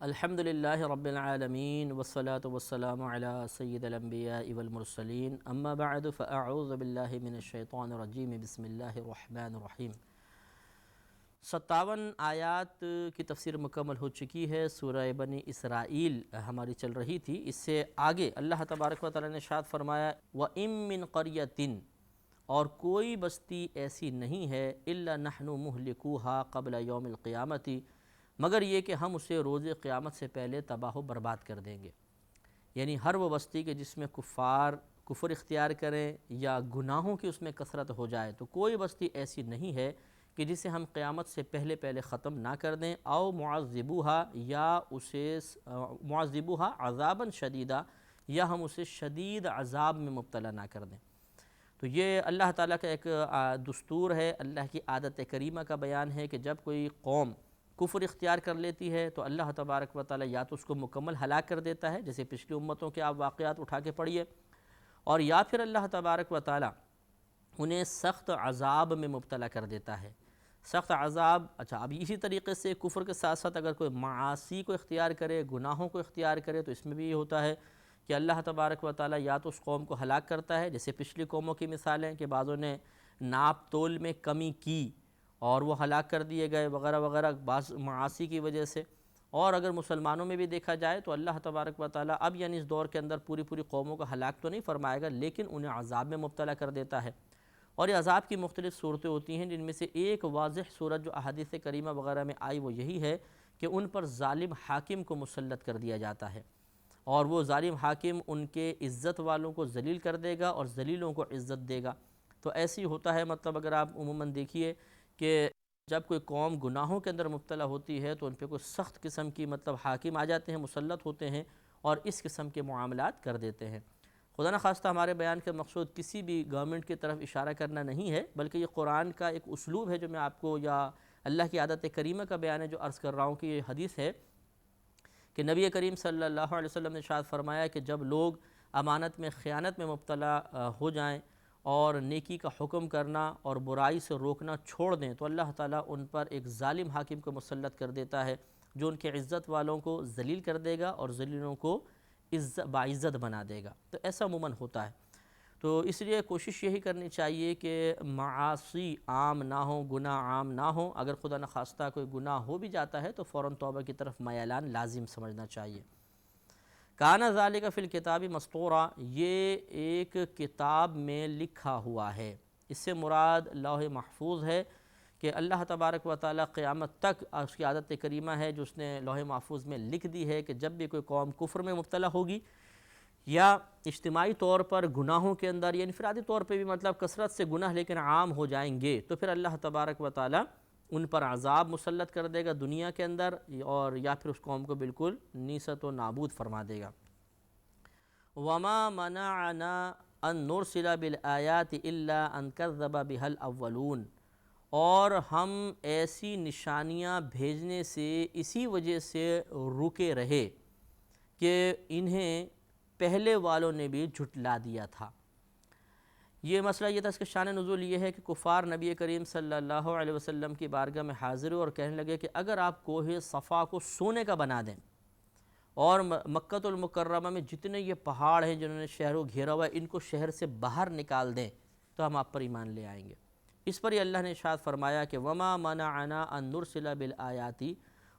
الحمدللہ رب العالمین والصلاة والسلام علی سید الانبیاء والمرسلین اما بعد فاعوذ باللہ من الشیطان الرجیم بسم اللہ الرحمن الرحیم۔ 57 آیات کی تفسیر مکمل ہو چکی ہے۔ سورہ بنی اسرائیل ہماری چل رہی تھی۔ اس سے آگے اللہ تبارک و تعالی نے ارشاد فرمایا وَإِن مِّن قَرْيَةٍ، اور کوئی بستی ایسی نہیں ہے إِلَّا نَحْنُ مُهْلِكُوهَا قَبْلَ يَوْمِ الْقِيَامَةِ، مگر یہ کہ ہم اسے روز قیامت سے پہلے تباہ و برباد کر دیں گے۔ یعنی ہر وہ بستی کے جس میں کفار کفر اختیار کریں یا گناہوں کی اس میں کثرت ہو جائے، تو کوئی بستی ایسی نہیں ہے کہ جسے ہم قیامت سے پہلے ختم نہ کر دیں۔ او معذبوہا، یا اسے معذبوہا عذاباً شدیدا، یا ہم اسے شدید عذاب میں مبتلا نہ کر دیں۔ تو یہ اللہ تعالیٰ کا ایک دستور ہے، اللہ کی عادت کریمہ کا بیان ہے کہ جب کوئی قوم کفر اختیار کر لیتی ہے تو اللہ تبارک و تعالیٰ یا تو اس کو مکمل ہلاک کر دیتا ہے، جیسے پچھلی امتوں کے آپ واقعات اٹھا کے پڑھیے، اور یا پھر اللہ تبارک و تعالیٰ انہیں سخت عذاب میں مبتلا کر دیتا ہے۔ سخت عذاب، اچھا اب اسی طریقے سے کفر کے ساتھ ساتھ اگر کوئی معاصی کو اختیار کرے، گناہوں کو اختیار کرے، تو اس میں بھی یہ ہوتا ہے کہ اللہ تبارک و تعالیٰ یا تو اس قوم کو ہلاک کرتا ہے، جیسے پچھلی قوموں کی مثالیں کہ بعضوں نے ناپ تول میں کمی کی اور وہ ہلاک کر دیے گئے وغیرہ وغیرہ بعض معاصی کی وجہ سے۔ اور اگر مسلمانوں میں بھی دیکھا جائے تو اللہ تبارک و تعالیٰ اب یعنی اس دور کے اندر پوری قوموں کو ہلاک تو نہیں فرمائے گا، لیکن انہیں عذاب میں مبتلا کر دیتا ہے۔ اور یہ عذاب کی مختلف صورتیں ہوتی ہیں، جن میں سے ایک واضح صورت جو احادیث کریمہ وغیرہ میں آئی وہ یہی ہے کہ ان پر ظالم حاکم کو مسلط کر دیا جاتا ہے، اور وہ ظالم حاکم ان کے عزت والوں کو ذلیل کر دے گا اور ذلیلوں کو عزت دے گا۔ تو ایسی ہوتا ہے، مطلب اگر آپ عموماً دیکھیے کہ جب کوئی قوم گناہوں کے اندر مبتلا ہوتی ہے تو ان پہ کوئی سخت قسم کی مطلب حاکم آ جاتے ہیں، مسلط ہوتے ہیں اور اس قسم کے معاملات کر دیتے ہیں۔ خدا نخواستہ ہمارے بیان کا مقصود کسی بھی گورنمنٹ کی طرف اشارہ کرنا نہیں ہے، بلکہ یہ قرآن کا ایک اسلوب ہے جو میں آپ کو، یا اللہ کی عادت کریمہ کا بیان ہے جو عرض کر رہا ہوں کہ یہ حدیث ہے کہ نبی کریم صلی اللہ علیہ وسلم نے ارشاد فرمایا کہ جب لوگ امانت میں خیانت میں مبتلا ہو جائیں اور نیکی کا حکم کرنا اور برائی سے روکنا چھوڑ دیں تو اللہ تعالیٰ ان پر ایک ظالم حاکم کو مسلط کر دیتا ہے جو ان کے عزت والوں کو ذلیل کر دے گا اور ذلیلوں کو باعزت بنا دے گا۔ تو ایسا عموماً ہوتا ہے، تو اس لیے کوشش یہی کرنی چاہیے کہ معاصی عام نہ ہوں، گناہ عام نہ ہوں۔ اگر خدا نخواستہ کوئی گناہ ہو بھی جاتا ہے تو فوراً توبہ کی طرف میلان لازم سمجھنا چاہیے۔ کانا ذالک فی الکتاب مسطورا، یہ ایک کتاب میں لکھا ہوا ہے۔ اس سے مراد لوح محفوظ ہے کہ اللہ تبارک و تعالیٰ قیامت تک اس کی عادت کریمہ ہے جو اس نے لوح محفوظ میں لکھ دی ہے کہ جب بھی کوئی قوم کفر میں مبتلا ہوگی یا اجتماعی طور پر گناہوں کے اندر یا انفرادی طور پہ بھی مطلب کثرت سے گناہ لیکن عام ہو جائیں گے، تو پھر اللہ تبارک و تعالیٰ ان پر عذاب مسلط کر دے گا دنیا کے اندر، اور یا پھر اس قوم کو بالکل نیست و نابود فرما دے گا۔ وَمَا مَنَعَنَا أَن نُرْسِلَ بِالْآيَاتِ إِلَّا أَن كَذَّبَ بِهَا الْأَوَّلُونَ، اور ہم ایسی نشانیاں بھیجنے سے اسی وجہ سے رکے رہے کہ انہیں پہلے والوں نے بھی جھٹلا دیا تھا۔ یہ مسئلہ یہ تھا، اس کے شان نزول یہ ہے کہ کفار نبی کریم صلی اللہ علیہ وسلم کی بارگاہ میں حاضر ہوئے اور کہنے لگے کہ اگر آپ کوہ صفا کو سونے کا بنا دیں اور مکۃ المکرمہ میں جتنے یہ پہاڑ ہیں جنہوں نے شہر کو گھیرا ہوا ہے ان کو شہر سے باہر نکال دیں تو ہم آپ پر ایمان لے آئیں گے۔ اس پر ہی اللہ نے ارشاد فرمایا کہ وَمَا مَنَعَنَا أَن نُرْسِلَ بِالْآيَاتِ،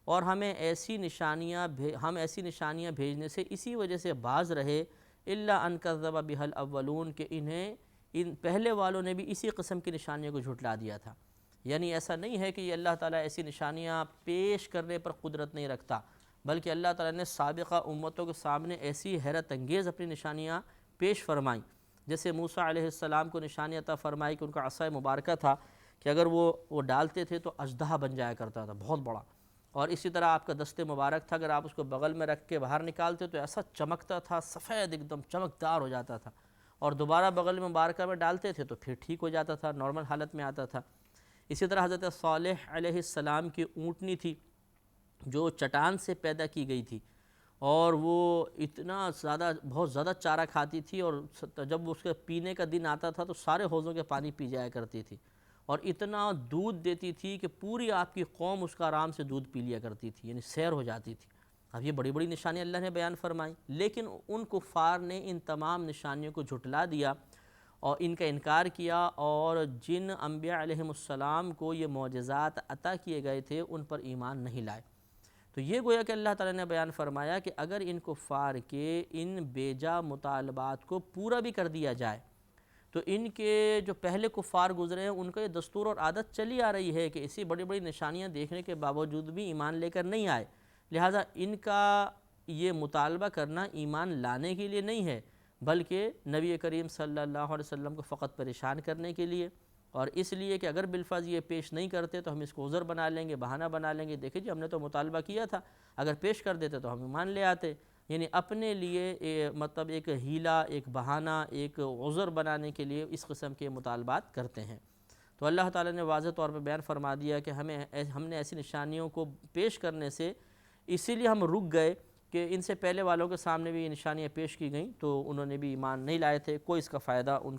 اور ہم ایسی نشانیاں بھیجنے سے اسی وجہ سے باز رہے إِلَّا أَن كَذَّبَ بِهَا الْأَوَّلُونَ، کہ ان پہلے والوں نے بھی اسی قسم کی نشانیوں کو جھٹلا دیا تھا۔ یعنی ایسا نہیں ہے کہ یہ اللہ تعالیٰ ایسی نشانیاں پیش کرنے پر قدرت نہیں رکھتا، بلکہ اللہ تعالیٰ نے سابقہ امتوں کے سامنے ایسی حیرت انگیز اپنی نشانیاں پیش فرمائیں، جیسے موسیٰ علیہ السلام کو نشانی عطا فرمائی کہ ان کا عصا مبارکہ تھا کہ اگر وہ ڈالتے تھے تو اژدہا بن جایا کرتا تھا بہت بڑا، اور اسی طرح آپ کا دست مبارک تھا، اگر آپ اس کو بغل میں رکھ کے باہر نکالتے تو ایسا چمکتا تھا، سفید ایک دم چمکدار ہو جاتا تھا، اور دوبارہ بغل مبارکہ میں ڈالتے تھے تو پھر ٹھیک ہو جاتا تھا، نارمل حالت میں آتا تھا۔ اسی طرح حضرت صالح علیہ السلام کی اونٹنی تھی جو چٹان سے پیدا کی گئی تھی، اور وہ اتنا زیادہ بہت زیادہ چارہ کھاتی تھی، اور جب اس کے پینے کا دن آتا تھا تو سارے حوضوں کے پانی پی جایا کرتی تھی، اور اتنا دودھ دیتی تھی کہ پوری آپ کی قوم اس کا آرام سے دودھ پی لیا کرتی تھی، یعنی سیر ہو جاتی تھی۔ اب یہ بڑی بڑی نشانیاں اللہ نے بیان فرمائیں، لیکن ان کفار نے ان تمام نشانیوں کو جھٹلا دیا اور ان کا انکار کیا، اور جن انبیاء علیہم السلام کو یہ معجزات عطا کیے گئے تھے ان پر ایمان نہیں لائے۔ تو یہ گویا کہ اللہ تعالیٰ نے بیان فرمایا کہ اگر ان کفار کے ان بیجا مطالبات کو پورا بھی کر دیا جائے تو ان کے جو پہلے کفار گزرے ہیں ان کا یہ دستور اور عادت چلی آ رہی ہے کہ اسی بڑی بڑی نشانیاں دیکھنے کے باوجود بھی ایمان لے کر نہیں آئے، لہٰذا ان کا یہ مطالبہ کرنا ایمان لانے کے لیے نہیں ہے، بلکہ نبی کریم صلی اللہ علیہ وسلم کو فقط پریشان کرنے کے لیے، اور اس لیے کہ اگر بالفرض یہ پیش نہیں کرتے تو ہم اس کو عذر بنا لیں گے، بہانہ بنا لیں گے، دیکھیں جی ہم نے تو مطالبہ کیا تھا، اگر پیش کر دیتے تو ہم ایمان لے آتے، یعنی اپنے لیے مطلب ایک ہیلہ، ایک بہانہ، ایک عذر بنانے کے لیے اس قسم کے مطالبات کرتے ہیں۔ تو اللہ تعالیٰ نے واضح طور پر بیان فرما دیا کہ ہم نے ایسی نشانیوں کو پیش کرنے سے اسی لیے ہم رک گئے کہ ان سے پہلے والوں کے سامنے بھی یہ نشانیاں پیش کی گئیں تو انہوں نے بھی ایمان نہیں لائے تھے، کوئی اس کا فائدہ ان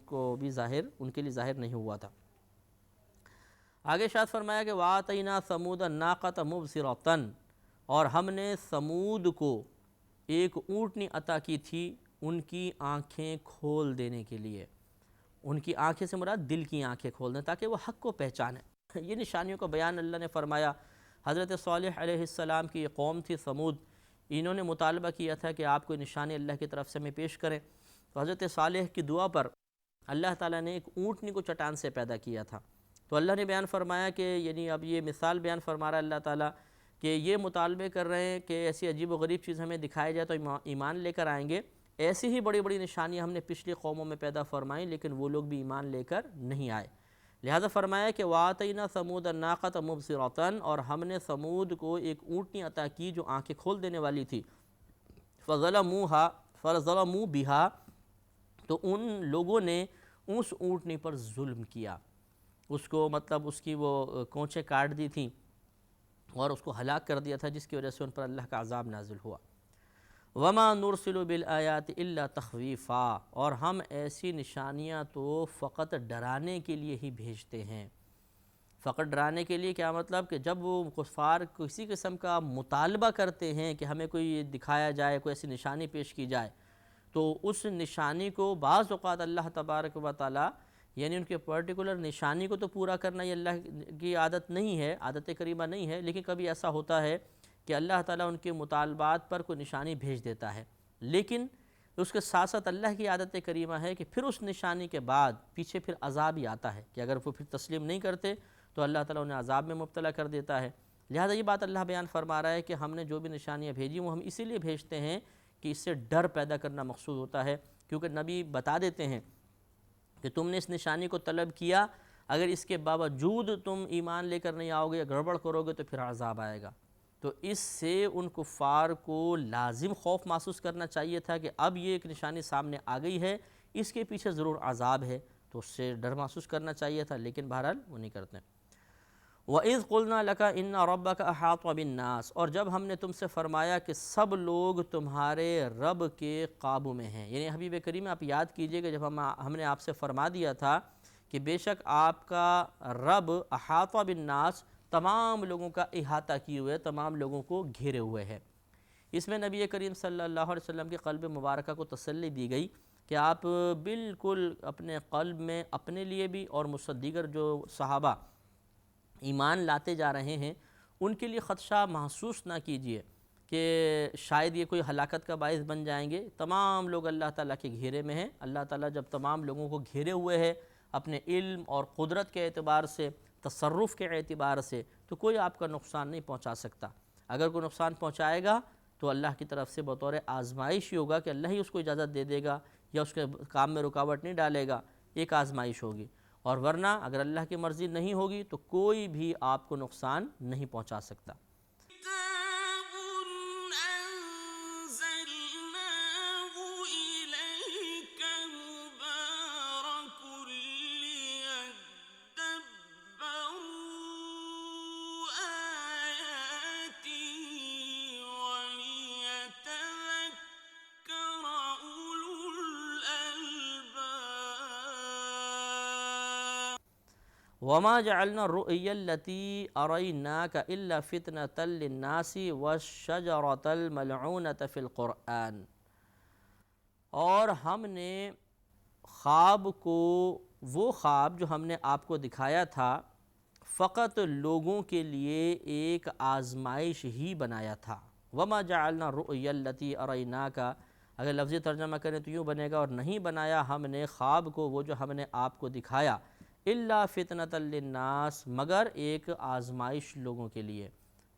کے لیے ظاہر نہیں ہوا تھا۔ آگے ارشاد فرمایا کہ وَآتَيْنَا ثَمُودَ النَّاقَةَ مُبْصِرَةً، اور ہم نے ثمود کو ایک اونٹنی عطا کی تھی ان کی آنکھیں کھول دینے کے لیے۔ ان کی آنکھیں سے مراد دل کی آنکھیں کھول دیں تاکہ وہ حق کو پہچانیں۔ یہ نشانیوں کا بیان اللہ نے فرمایا۔ حضرت صالح علیہ السلام کی یہ قوم تھی ثمود، انہوں نے مطالبہ کیا تھا کہ آپ کوئی نشانی اللہ کی طرف سے ہمیں پیش کریں، تو حضرت صالح کی دعا پر اللہ تعالیٰ نے ایک اونٹنی کو چٹان سے پیدا کیا تھا۔ تو اللہ نے بیان فرمایا کہ یعنی اب یہ مثال بیان فرما رہا ہے اللہ تعالیٰ کہ یہ مطالبے کر رہے ہیں کہ ایسی عجیب و غریب چیز ہمیں دکھائی جائے تو ایمان لے کر آئیں گے، ایسی ہی بڑی بڑی نشانیاں ہم نے پچھلی قوموں میں پیدا فرمائیں لیکن وہ لوگ بھی ایمان لے کر نہیں آئے۔ لہذا فرمایا کہ وَآتَيْنَا ثَمُودَ النَّاقَةَ مُبْصِرَةً، اور ہم نے ثمود کو ایک اونٹنی عطا کی جو آنکھیں کھول دینے والی تھی۔ فَظَلَمُوا بِهَا، تو ان لوگوں نے اس اونٹنی پر ظلم کیا، اس کو مطلب اس کی وہ کونچیں کاٹ دی تھیں اور اس کو ہلاک کر دیا تھا، جس کی وجہ سے ان پر اللہ کا عذاب نازل ہوا۔ وَمَا نُرْسِلُ بِالْآيَاتِ إِلَّا تَخْوِيفًا، اور ہم ایسی نشانیاں تو فقط ڈرانے کے لیے ہی بھیجتے ہیں۔ فقط ڈرانے کے لیے کیا مطلب کہ جب وہ کفار کسی قسم کا مطالبہ کرتے ہیں کہ ہمیں کوئی دکھایا جائے، کوئی ایسی نشانی پیش کی جائے، تو اس نشانی کو بعض اوقات اللہ تبارک و تعالی یعنی ان کے پرٹیکولر نشانی کو تو پورا کرنا یہ اللہ کی عادت نہیں ہے، عادت کریمہ نہیں ہے، لیکن کبھی ایسا ہوتا ہے کہ اللہ تعالیٰ ان کے مطالبات پر کوئی نشانی بھیج دیتا ہے، لیکن اس کے ساتھ ساتھ اللہ کی عادت کریمہ ہے کہ پھر اس نشانی کے بعد پیچھے پھر عذاب ہی آتا ہے کہ اگر وہ پھر تسلیم نہیں کرتے تو اللہ تعالیٰ انہیں عذاب میں مبتلا کر دیتا ہے۔ لہذا یہ بات اللہ بیان فرما رہا ہے کہ ہم نے جو بھی نشانیاں بھیجی وہ ہم اسی لیے بھیجتے ہیں کہ اس سے ڈر پیدا کرنا مقصود ہوتا ہے، کیونکہ نبی بتا دیتے ہیں کہ تم نے اس نشانی کو طلب کیا، اگر اس کے باوجود تم ایمان لے کر نہیں آؤ گے یا گڑبڑ کرو گے تو پھر عذاب آئے گا۔ تو اس سے ان کفار کو لازم خوف محسوس کرنا چاہیے تھا کہ اب یہ ایک نشانی سامنے آ گئی ہے، اس کے پیچھے ضرور عذاب ہے، تو اس سے ڈر محسوس کرنا چاہیے تھا، لیکن بہرحال وہ نہیں کرتے۔ وَإِذْ قُلْنَا لَكَ إِنَّ رَبَّكَ أَحَاطَ بِالنَّاسِ، اور جب ہم نے تم سے فرمایا کہ سب لوگ تمہارے رب کے قابو میں ہیں، یعنی حبیب کریم آپ یاد کیجئے کہ جب ہم نے آپ سے فرما دیا تھا کہ بے شک آپ کا رب احاطہ بالناس تمام لوگوں کا احاطہ کیے ہوئے، تمام لوگوں کو گھیرے ہوئے ہے۔ اس میں نبی کریم صلی اللہ علیہ وسلم کی قلب مبارکہ کو تسلی دی گئی کہ آپ بالکل اپنے قلب میں اپنے لیے بھی اور دیگر جو صحابہ ایمان لاتے جا رہے ہیں ان کے لیے خدشہ محسوس نہ کیجیے کہ شاید یہ کوئی ہلاکت کا باعث بن جائیں گے۔ تمام لوگ اللہ تعالیٰ کے گھیرے میں ہیں۔ اللہ تعالیٰ جب تمام لوگوں کو گھیرے ہوئے ہے اپنے علم اور قدرت کے اعتبار سے، تصرف کے اعتبار سے، تو کوئی آپ کا نقصان نہیں پہنچا سکتا۔ اگر کوئی نقصان پہنچائے گا تو اللہ کی طرف سے بطور آزمائش ہی ہوگا کہ اللہ ہی اس کو اجازت دے دے گا یا اس کے کام میں رکاوٹ نہیں ڈالے گا، ایک آزمائش ہوگی، اور ورنہ اگر اللہ کی مرضی نہیں ہوگی تو کوئی بھی آپ کو نقصان نہیں پہنچا سکتا۔ وما جعلنا الرؤيا التي أريناك إلا فتنة للناس والشجرة الملعونة في القرآن، اور ہم نے خواب کو، وہ خواب جو ہم نے آپ کو دکھایا تھا، فقط لوگوں کے لیے ایک آزمائش ہی بنایا تھا۔ وما جعلنا الرؤيا التي أريناك، اگر لفظی ترجمہ کریں تو یوں بنے گا، اور نہیں بنایا ہم نے خواب کو، وہ جو ہم نے آپ کو دکھایا، الا فتنة للناس، مگر ایک آزمائش لوگوں کے لیے۔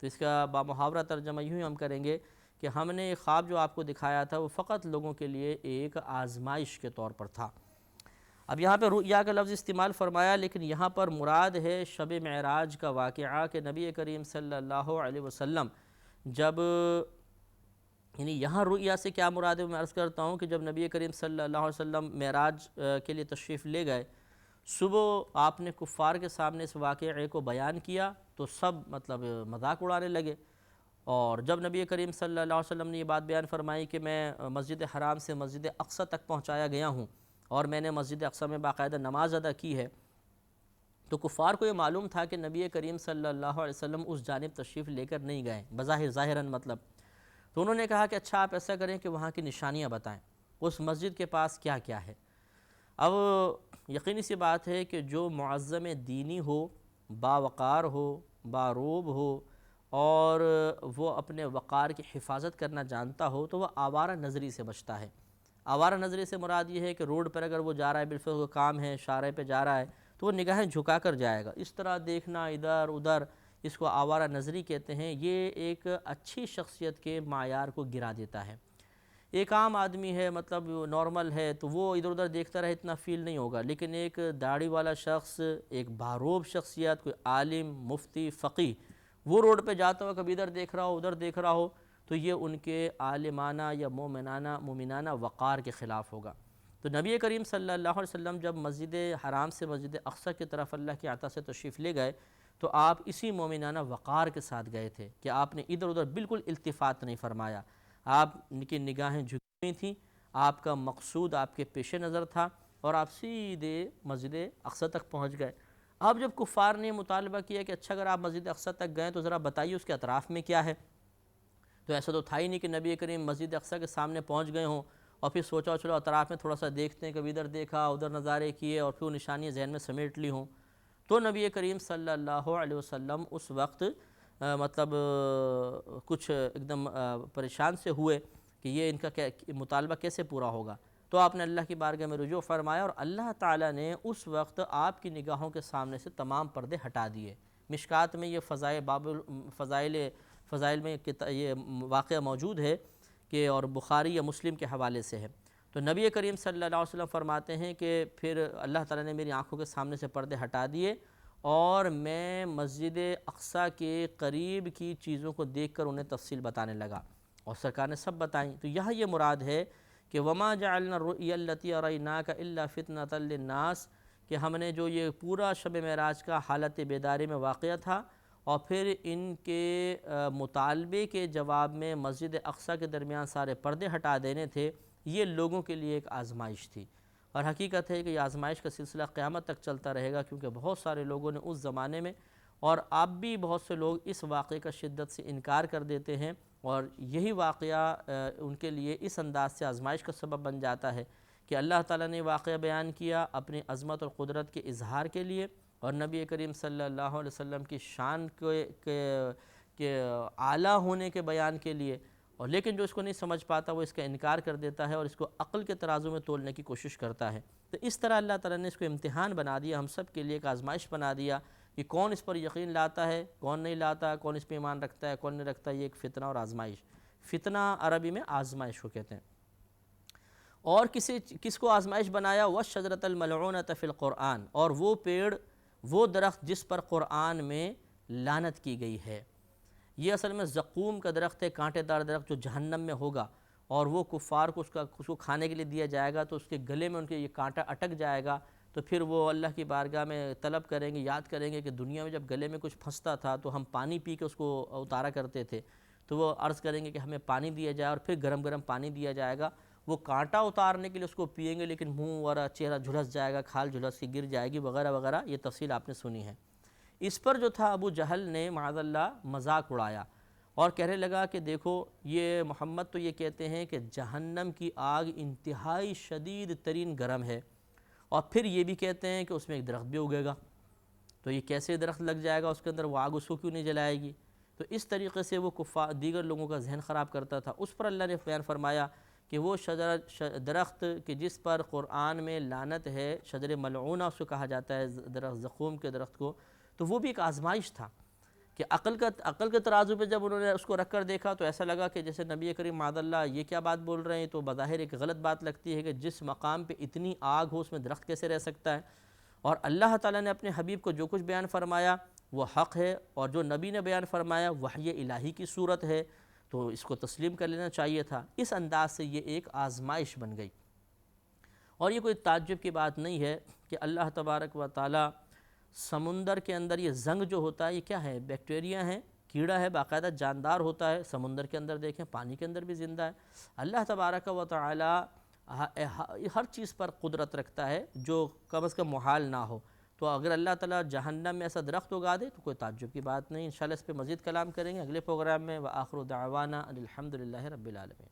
تو اس کا بامحاورہ ترجمہ یوں ہی ہم کریں گے کہ ہم نے خواب جو آپ کو دکھایا تھا وہ فقط لوگوں کے لیے ایک آزمائش کے طور پر تھا۔ اب یہاں پہ رؤیا کا لفظ استعمال فرمایا، لیکن یہاں پر مراد ہے شب معراج کا واقعہ، کہ نبی کریم صلی اللہ علیہ وسلم جب، یعنی یہاں رؤیا سے کیا مراد ہے میں عرض کرتا ہوں کہ جب نبی کریم صلی اللہ علیہ وسلم معراج کے لیے تشریف لے گئے، صبح آپ نے کفار کے سامنے اس واقعے کو بیان کیا تو سب مطلب مذاق اڑانے لگے، اور جب نبی کریم صلی اللہ علیہ وسلم نے یہ بات بیان فرمائی کہ میں مسجد حرام سے مسجد اقصی تک پہنچایا گیا ہوں اور میں نے مسجد اقصی میں باقاعدہ نماز ادا کی ہے، تو کفار کو یہ معلوم تھا کہ نبی کریم صلی اللہ علیہ وسلم اس جانب تشریف لے کر نہیں گئے بظاہر ظاہراً مطلب، تو انہوں نے کہا کہ اچھا آپ ایسا کریں کہ وہاں کی نشانیاں بتائیں، اس مسجد کے پاس کیا کیا ہے۔ اب یقینی سی بات ہے کہ جو معظم دینی ہو، باوقار ہو، باروب ہو، اور وہ اپنے وقار کی حفاظت کرنا جانتا ہو، تو وہ آوارہ نظری سے بچتا ہے۔ آوارہ نظری سے مراد یہ ہے کہ روڈ پر اگر وہ جا رہا ہے، بالفعل کوئی کام ہے، شارع پہ جا رہا ہے، تو وہ نگاہیں جھکا کر جائے گا، اس طرح دیکھنا ادھر ادھر، اس کو آوارہ نظری کہتے ہیں۔ یہ ایک اچھی شخصیت کے معیار کو گرا دیتا ہے۔ ایک عام آدمی ہے، مطلب نارمل ہے، تو وہ ادھر ادھر دیکھتا رہے اتنا فیل نہیں ہوگا، لیکن ایک داڑھی والا شخص، ایک باروب شخصیت، کوئی عالم، مفتی، فقیہ، وہ روڈ پہ جاتا ہوا کبھی ادھر دیکھ رہا ہو ادھر دیکھ رہا ہو، تو یہ ان کے عالمانہ یا مومنانہ وقار کے خلاف ہوگا۔ تو نبی کریم صلی اللہ علیہ وسلم جب مسجد حرام سے مسجد اقصی کی طرف اللہ کی عطا سے تشریف لے گئے، تو آپ اسی مومنانہ وقار کے ساتھ گئے تھے کہ آپ نے ادھر ادھر بالکل التفات نہیں فرمایا، آپ کی نگاہیں جھکی ہوئی تھیں، آپ کا مقصود آپ کے پیش نظر تھا، اور آپ سیدھے مسجد اقصی تک پہنچ گئے۔ اب جب کفار نے مطالبہ کیا کہ اچھا اگر آپ مسجد اقصی تک گئے تو ذرا بتائیے اس کے اطراف میں کیا ہے، تو ایسا تو تھا ہی نہیں کہ نبی کریم مسجد اقصی کے سامنے پہنچ گئے ہوں اور پھر سوچا چلو اطراف میں تھوڑا سا دیکھتے ہیں، کبھی ادھر دیکھا ادھر نظارے کیے اور پھر وہ نشانیاں ذہن میں سمیٹ لی ہوں۔ تو نبی کریم صلی اللہ علیہ وسلم اس وقت مطلب کچھ ایک دم پریشان سے ہوئے کہ یہ ان کا مطالبہ کیسے پورا ہوگا، تو آپ نے اللہ کی بارگاہ میں رجوع فرمایا، اور اللہ تعالیٰ نے اس وقت آپ کی نگاہوں کے سامنے سے تمام پردے ہٹا دیے۔ مشکات میں یہ فضائل میں یہ واقعہ موجود ہے کہ، اور بخاری یا مسلم کے حوالے سے ہے۔ تو نبی کریم صلی اللہ علیہ وسلم فرماتے ہیں کہ پھر اللہ تعالیٰ نے میری آنکھوں کے سامنے سے پردے ہٹا دیے، اور میں مسجد اقصی کے قریب کی چیزوں کو دیکھ کر انہیں تفصیل بتانے لگا، اور سرکار نے سب بتائیں۔ تو یہاں یہ مراد ہے کہ وما جعلنا الرؤيا التي أريناك إلا فتنة للناس، کہ ہم نے جو یہ پورا شب معراج کا حالت بیداری میں واقعہ تھا، اور پھر ان کے مطالبے کے جواب میں مسجد اقصی کے درمیان سارے پردے ہٹا دینے تھے، یہ لوگوں کے لیے ایک آزمائش تھی۔ اور حقیقت ہے کہ یہ آزمائش کا سلسلہ قیامت تک چلتا رہے گا، کیونکہ بہت سارے لوگوں نے اس زمانے میں، اور اب بھی بہت سے لوگ اس واقعے کا شدت سے انکار کر دیتے ہیں، اور یہی واقعہ ان کے لیے اس انداز سے آزمائش کا سبب بن جاتا ہے کہ اللہ تعالیٰ نے واقعہ بیان کیا اپنی عظمت اور قدرت کے اظہار کے لیے، اور نبی کریم صلی اللہ علیہ وسلم کی شان کے اعلیٰ ہونے کے بیان کے لیے، اور لیکن جو اس کو نہیں سمجھ پاتا وہ اس کا انکار کر دیتا ہے اور اس کو عقل کے ترازو میں تولنے کی کوشش کرتا ہے۔ تو اس طرح اللہ تعالیٰ نے اس کو امتحان بنا دیا، ہم سب کے لیے ایک آزمائش بنا دیا کہ کون اس پر یقین لاتا ہے، کون نہیں لاتا، کون اس پہ ایمان رکھتا ہے، کون نہیں رکھتا۔ یہ ایک فتنہ اور آزمائش، فتنہ عربی میں آزمائش کو کہتے ہیں۔ اور کس کو آزمائش بنایا؟ وَالشَّجَرَةَ الْمَلْعُونَةَ فِي الْقُرْآنِ، اور وہ پیڑ، وہ درخت جس پر قرآن میں لعنت کی گئی ہے۔ یہ اصل میں زقوم کا درخت ہے، کانٹے دار درخت جو جہنم میں ہوگا، اور وہ کفار کو اس کو کھانے کے لیے دیا جائے گا تو اس کے گلے میں ان کے یہ کانٹا اٹک جائے گا، تو پھر وہ اللہ کی بارگاہ میں طلب کریں گے، یاد کریں گے کہ دنیا میں جب گلے میں کچھ پھنستا تھا تو ہم پانی پی کے اس کو اتارا کرتے تھے، تو وہ عرض کریں گے کہ ہمیں پانی دیا جائے، اور پھر گرم گرم پانی دیا جائے گا، وہ کانٹا اتارنے کے لیے اس کو پئیں گے لیکن منہ ورا چہرہ جھلس جائے گا، کھال جھلس کی گر جائے گی وغیرہ وغیرہ، یہ تفصیل آپ نے سنی ہے۔ اس پر جو تھا ابو جہل نے معاذ اللہ مذاق اڑایا اور کہنے لگا کہ دیکھو یہ محمد تو یہ کہتے ہیں کہ جہنم کی آگ انتہائی شدید ترین گرم ہے، اور پھر یہ بھی کہتے ہیں کہ اس میں ایک درخت بھی اگے گا، تو یہ کیسے درخت لگ جائے گا اس کے اندر، وہ آگ اس کو کیوں نہیں جلائے گی؟ تو اس طریقے سے وہ دیگر لوگوں کا ذہن خراب کرتا تھا۔ اس پر اللہ نے بیان فرمایا کہ وہ درخت کہ جس پر قرآن میں لعنت ہے، شجر ملعونہ اس کو کہا جاتا ہے، درخت زقوم کے درخت کو، تو وہ بھی ایک آزمائش تھا کہ عقل کے ترازو پہ جب انہوں نے اس کو رکھ کر دیکھا تو ایسا لگا کہ جیسے نبی کریم معاذ اللہ یہ کیا بات بول رہے ہیں، تو بظاہر ایک غلط بات لگتی ہے کہ جس مقام پہ اتنی آگ ہو اس میں درخت کیسے رہ سکتا ہے؟ اور اللہ تعالیٰ نے اپنے حبیب کو جو کچھ بیان فرمایا وہ حق ہے، اور جو نبی نے بیان فرمایا وحی الہی کی صورت ہے، تو اس کو تسلیم کر لینا چاہیے تھا۔ اس انداز سے یہ ایک آزمائش بن گئی، اور یہ کوئی تعجب کی بات نہیں ہے کہ اللہ تبارک و تعالیٰ سمندر کے اندر یہ زنگ جو ہوتا ہے یہ کیا ہے؟ بیکٹیریا ہے، کیڑا ہے، باقاعدہ جاندار ہوتا ہے، سمندر کے اندر دیکھیں پانی کے اندر بھی زندہ ہے۔ اللہ تبارک و تعالیٰ ہر چیز پر قدرت رکھتا ہے جو کم از کم محال نہ ہو، تو اگر اللہ تعالیٰ جہنم میں ایسا درخت اگا دے تو کوئی تعجب کی بات نہیں۔ انشاءاللہ اس پہ مزید کلام کریں گے اگلے پروگرام میں۔ وآخر دعوانا الحمدللہ رب العالمین۔